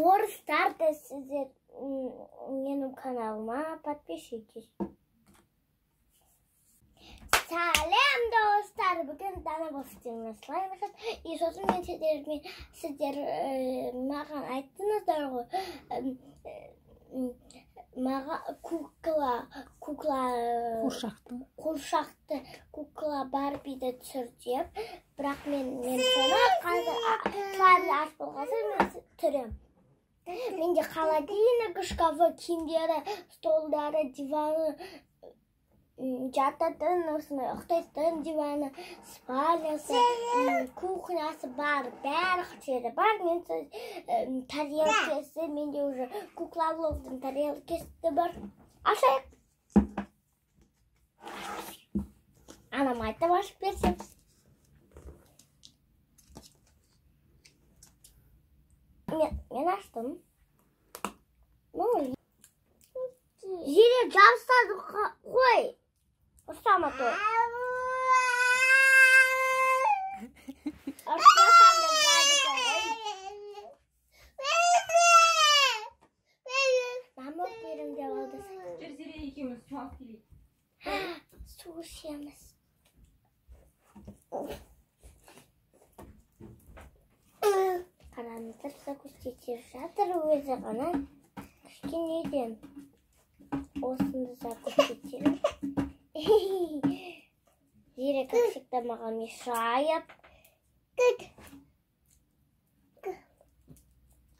Орыстар сіздер менің каналыма подписчикіз. Сәлем достар, бүгін дана болсыңыз слаймышат. И сосын мен сіздер маған айттыңыздар ғой. Маған қуыршақты кукла Барбиді түсір деп, бірақ мен соны қазір слаймды аш болғасын мен түрем. Менде холодильник, шкафы, киімдері, столдары, диваны, жататын, ұйықтайтын диваны, спальнясы, кухнясы бар, бәрі жері бар. Мен тарелкесі, менде уже куклаловдың тарелкесі бар. Ашайық. Анам айтып ашып берсем. Мен аштым. Жире жабыстады қой. Ұстама той. Ұстасам да жайды қой. Мама берім деп алды. Жире екеуміз су алып келейік. Су ішеміз. Қараңыздар, закуситер жатыр өзі ғана. Кішкенеден осынды закуситер. Жире как всегда маған мешает.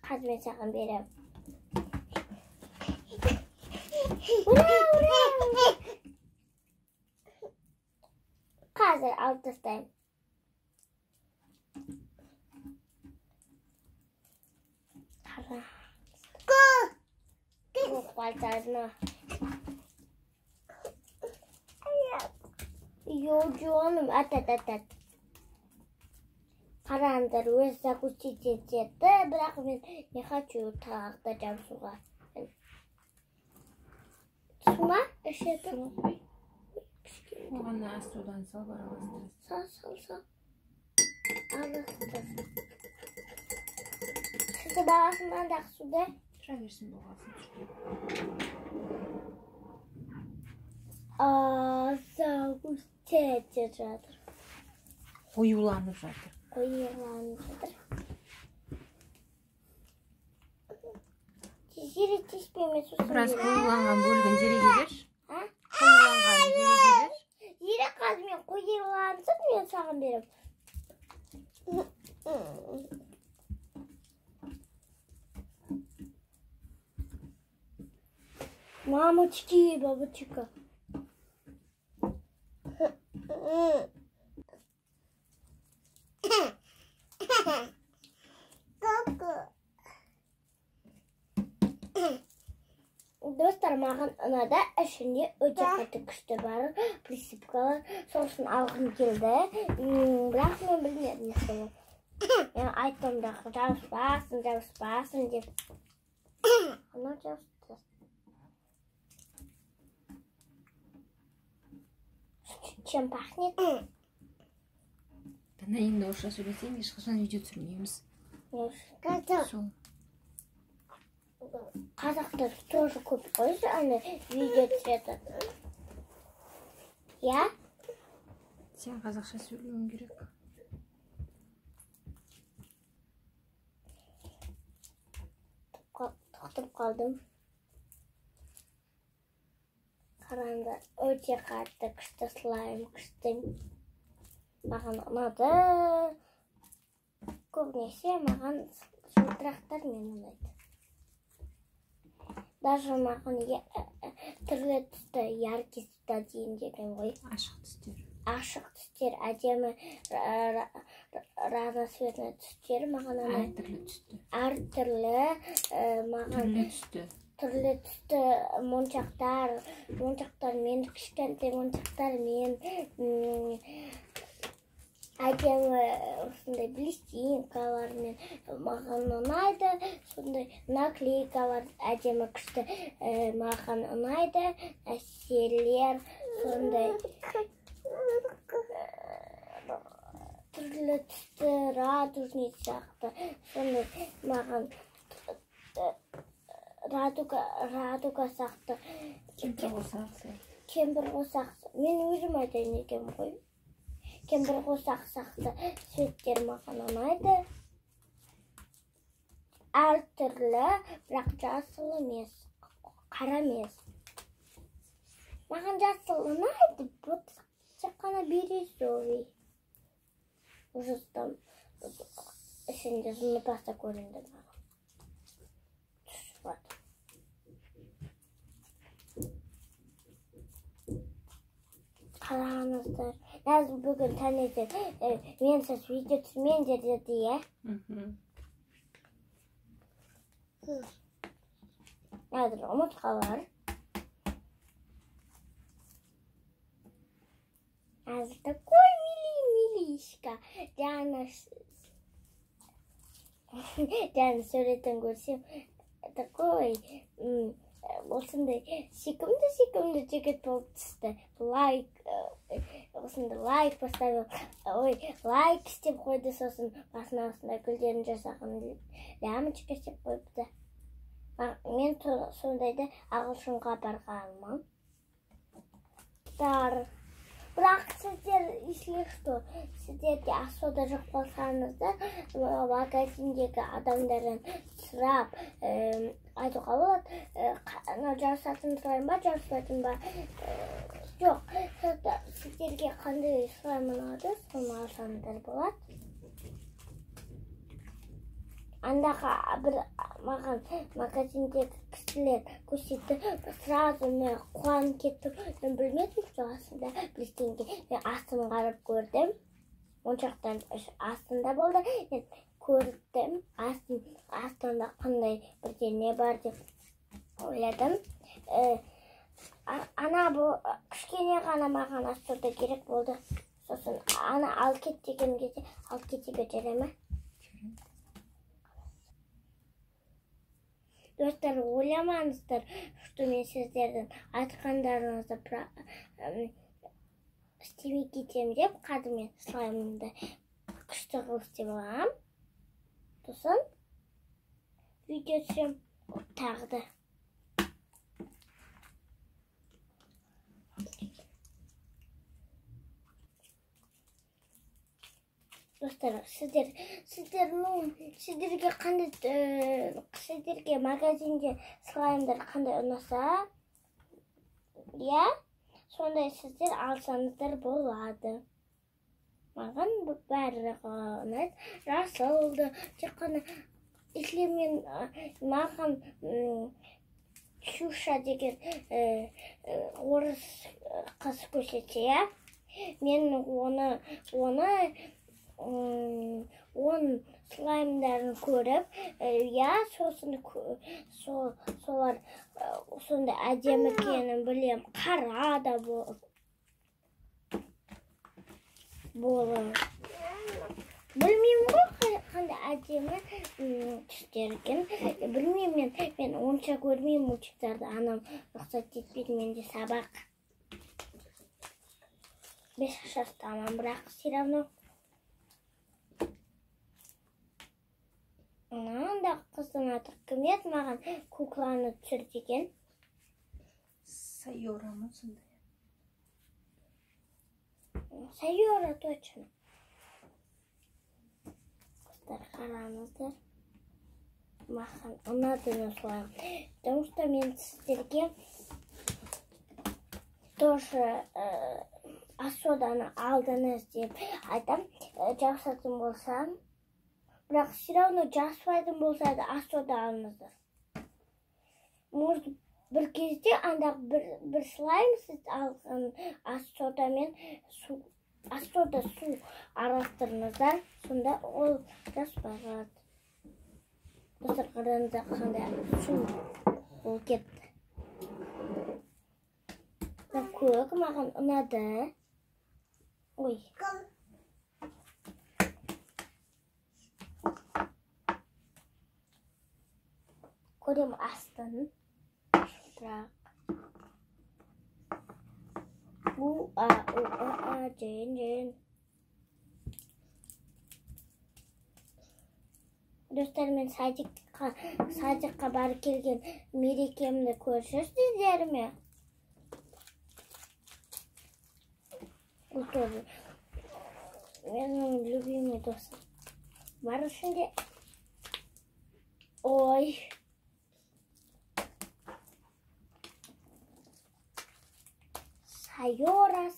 Қазір мен саған берем. Қазір алып тастайым. Пальцарына. Йоджоным, атат. Қараңдар, өз закусить етеді, бірақ мен не хочу тағақта жабысуға. Сума? Ішеді? Оған судан сал бар араластыр. Сал. Араластыр. Сізді бағасынан дағы суды? Тұра берсін болғасын. Закусить жатыр. Қоюланып жатыр. Жире тиіспеймес ұсын. Біраз қоюланған бөлігін жереге берші. Қоюланған жереге берші. Жире қазір мен қоюлансын, мен саған берем. Мамочки, бабочка. Достар, маған ұнады, ішінде өте қатты күшті бар, присыпкалар, сосын алғым келді. Бірақ мен білмедім ешкімі. Мен айттым да жабыспасын деп. Ана жабысты. Чем пахнет? Дана енді орысша сөйлесең, ешқашан видео түсірмейміз. Сол. Қазақтар тоже көп қойшы, аны видео түсіреді. Я? Сен қазақша сөйлеуің керек. Тоқтып қалдым. Қараңдар, өте қатты күшті слайм, күшті. Маған ұнады. Көбінесе маған жылтырақтар мен ұнайды. Даже маған түрлі түсті, яркий түсті дейін деген ғой. Ашық түстер. Ашық түстер, әдемі разноцветный түстер маған ұнайды. Әртүрлі түсті. Әртүрлі маған түрлі түсті моншақтар мен, кішкентай моншақтар мен, әдемі осындай блестинкалар мен маған ұнайды, сондай наклейкалар әдемі күшті маған ұнайды, әсерлер, сондай түрлі түсті радужный сияқты, сондай маған радуга сақты. Кемпір қосақ. Мен өзім айтайын екен ғой. Кемпір қосақ сақты светтер маған ұнайды. Әр түрлі, бірақ жасыл емес, қара емес. Маған жасыл ұнайды, бұл тек қана бирюзовый. Ужастан ішінде зұнытасы көрінді маған. Түсіп. Қараңыздар. Нәзір бүгін таңертең менсіз видео түсірмеңдер деді, иә? Нәзір ұмытқалар. Нәзір такой милишка. Жаңа суретін көрсем, такой осындай сүйкімді жігіт болып түсті. Осындай лайк поставил. Лайк істеп қойды, сосын басына осындай гүлдерін жасаған лямочка істеп қойыпты. Мен сондайды ағылшынға барғаным. Бірақ сіздер, если что, сіздерде асода жоқ болсаңыздар, магазиндегі адамдардан сұрап айтуға болады. Жасатын сұрайын ба, жасатын ба? Жоқ, сіздерге қандай слайм ұнады, соны алсаңыздар болады. Андағы бір маған магазиндегі кісілер көрсетті, сразу мен қуанып кеттім. Мен білмедім, жоғасында білістенге мен астын қарап көрдім. Оншақтан астында болды. Мен көрдім, астында қандай бірдеңе бар деп ойладым. Ана бұл кішкене ғана маған асторда керек болды. Сосын ана ал кет деген кезде ал кете бере ме? Достар, ойламаңыздар, что мен сіздердің айтқандарыңызды істемей кетем деп, қадымен слаймымды күшті қылып істеп аламын. Сосын видео түсірем тағды. Достар, сіздерге магазинде слаймдар қандай ұнаса, иә, сондай сіздер алсаңыздар болады. Маған бәрі ұнайды. Жасылды, тек қана, если маған Ксюша деген орыс қыз көрсетсе, мен оның слаймдарын көріп, сосын солар сонда әдемі екенін білем. Қара да болып. Білмеймін ғой қандай әдемі түстер екен. Білмеймін, мен онша көрмеймін мультиктарды. Анам рұқсат етпейді, менде сабақ. 5 жастамын, бірақ все равно. Анда қыздың аты кім еді, маған кукланы түсір деген. Сайора ма сондай? Сайора точно. Қыздар, қараңыздар. Маған ұнады слайм. Потому что мен сіздерге тоже асоданы алдыңыз деп айтам. Жасатын болсам, бірақ все равно жаспайтын болса да асода алыңыздар. Может, бір кезде бір слайм сіз алған асодамен асода су араластырыңыздар, сонда ол жаспай қалады. Достар, қараңыздар қандай су ол кетті. Көк маған ұнады. Ой. Көрем астын. Бірақ. Жен. Достар, мен садикті садыққа барып келген мерекемді көрсеңіздер ме? Бұл тоже менің любимый досым. Бар ішінде. Ой. Сайора.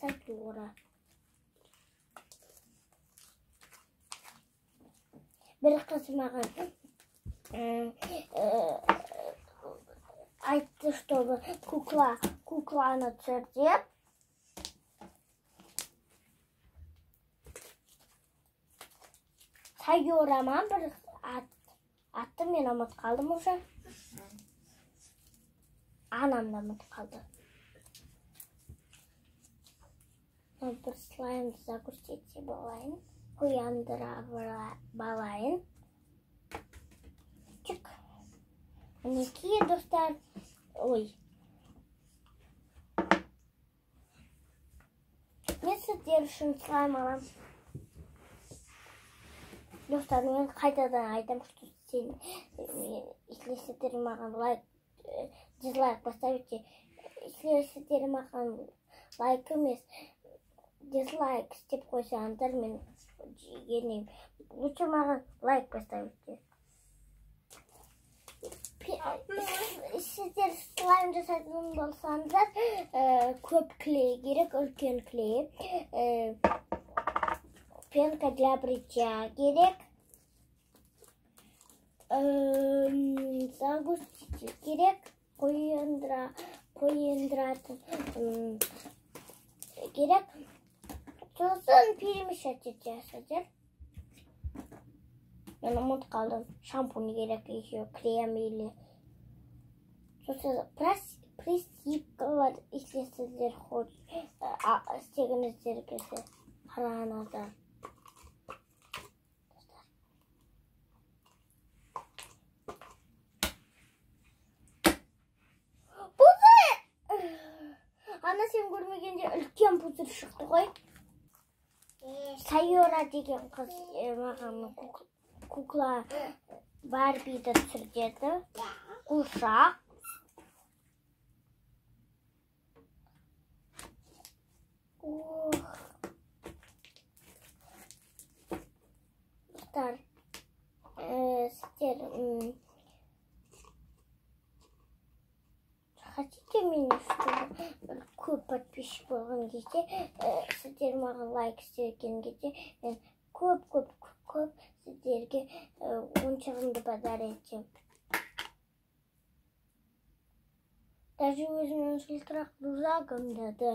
Bir kız mаған айтты, чтобы kuklаны түсір деп. Сайора ма бір атты, мен ұмыт қалдым уже. Анам да ұмыт қалды. Bir слаймды загрузить болайын. Uyandыра балайын. Çık. Мінекей достар. Ой. Мен сіздер үшін слайм алам. Достар, мен қайтадан айтам, что если сіздер маған дизлайк поставите, если сіздер маған лайк емес, дизлайк істеп қойсаңыздар, мен жегенем. Лучше маған лайк поставите. Сіздер слайм жасайтын болсаңыздар, көп клей керек, үлкен клей. Пенка для бритья керек. Загуститель керек. Қойындыратын керек. Сосын перемешать жасаңыздар. Мен ұмыт қалдым. Шампунь керек, еще крем или. Сосын присипкалар, если сіздер істегіңіздер келсе, қараңыздар. Ана, сен көрмегенде үлкен пузырь шықты ғой. Сайора деген қыз маған кукла Барбиді түсірдеді. Қуыршақ. Достар, сіздер хотите мені, чтобы көп подписчик болған кезде, сіздер маған лайк істеген кезде, мен көп сіздерге ойыншығымды подарить етем. Даже өзімнің жылтырақ рюкзагымда да.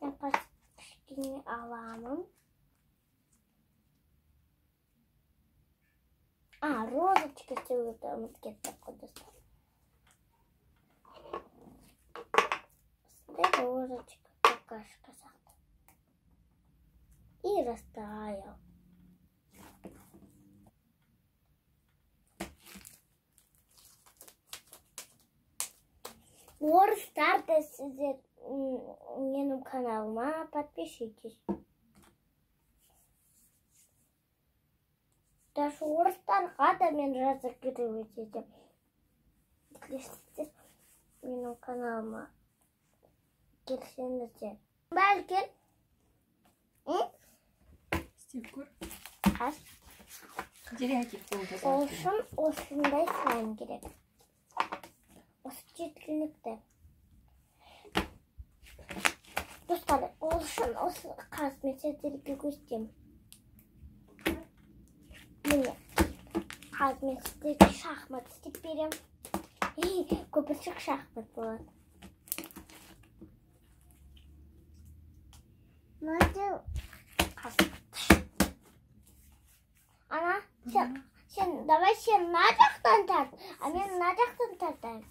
Мен кішкене аламын. Розочка істеуді ұмыт кеттік қой достар. Розочка какашка сақты. И растаял. Орыстар да сіздер менің каналыма подпишитесь. Даже орыстарға да мен разыгрывать етем. Сіздер менің каналыма келсеңіздер. Бәлкім. Істеп көр. Аз. Креатив болды. Ол үшін осындай слайм керек. Осы жеткілікті. Достар, ол үшін осы қазір сіздерге көрсетемін. Міне, қазір мен сіздерге шахмат істеп беремін. Көпіршік шахмат болады. Ана, давай сен мына жақтан тарт, а мен мына жақтан тартайын.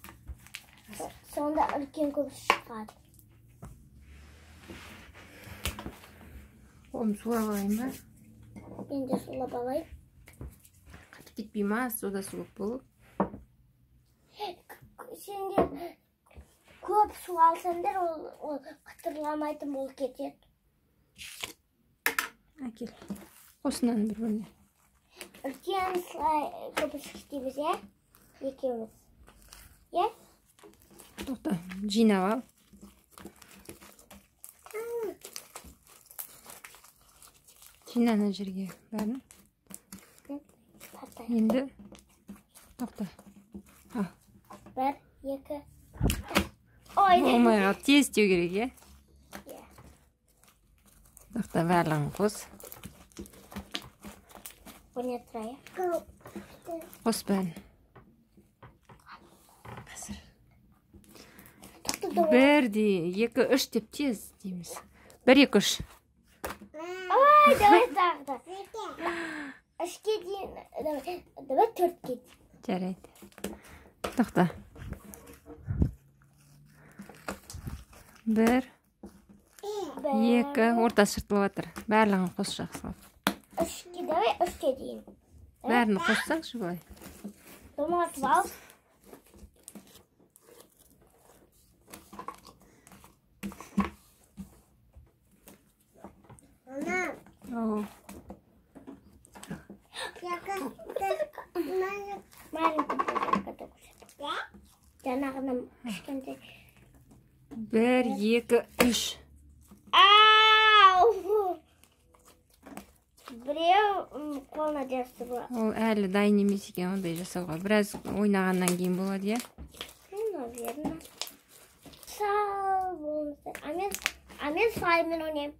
Сонда үлкен көпіршік шығады. Қолым суырап алайын ба? Мен де сулап алайын. Қатып кетпей ма? Сода суып болып. сендер көп су алсаңдар, ол қытырламайтын болып кетеді. Әкел. Осынан бір-біріне. Үлкен көпіршік істейміз, е? Екеуміз. Е? Тоқта, жинап ал. Жинана жерге бәрін. Енді тоқта. Бір, екі. Ой, Болмайға тез істеу керек, е? Тоқта, барлығын қос. Бұны тұрайы. Қос бәрін. Бір де, екі, үш деп тез дейміз. Бір, екі, үш. Ой, давай тағы. Үшке дейін, давай төртке дейін. Жарайды. Тоқта. Бір, екі, ортасы жыртылып жатыр. Барлығын қос жақсылап. Үшке, давай үшке дейін. Бәрін қоссаңшы былай. Доматып ал. Оу. Жаңағының кішкентай. Бір, екі, үш. Ау! Біреу қолына жасты бұл. Ол әлі дайын емес екен ондай жасауға. Біраз ойнағаннан кейін болады, е? Наверное. Сау болыңыздар. А мен слайммен ойнаймын.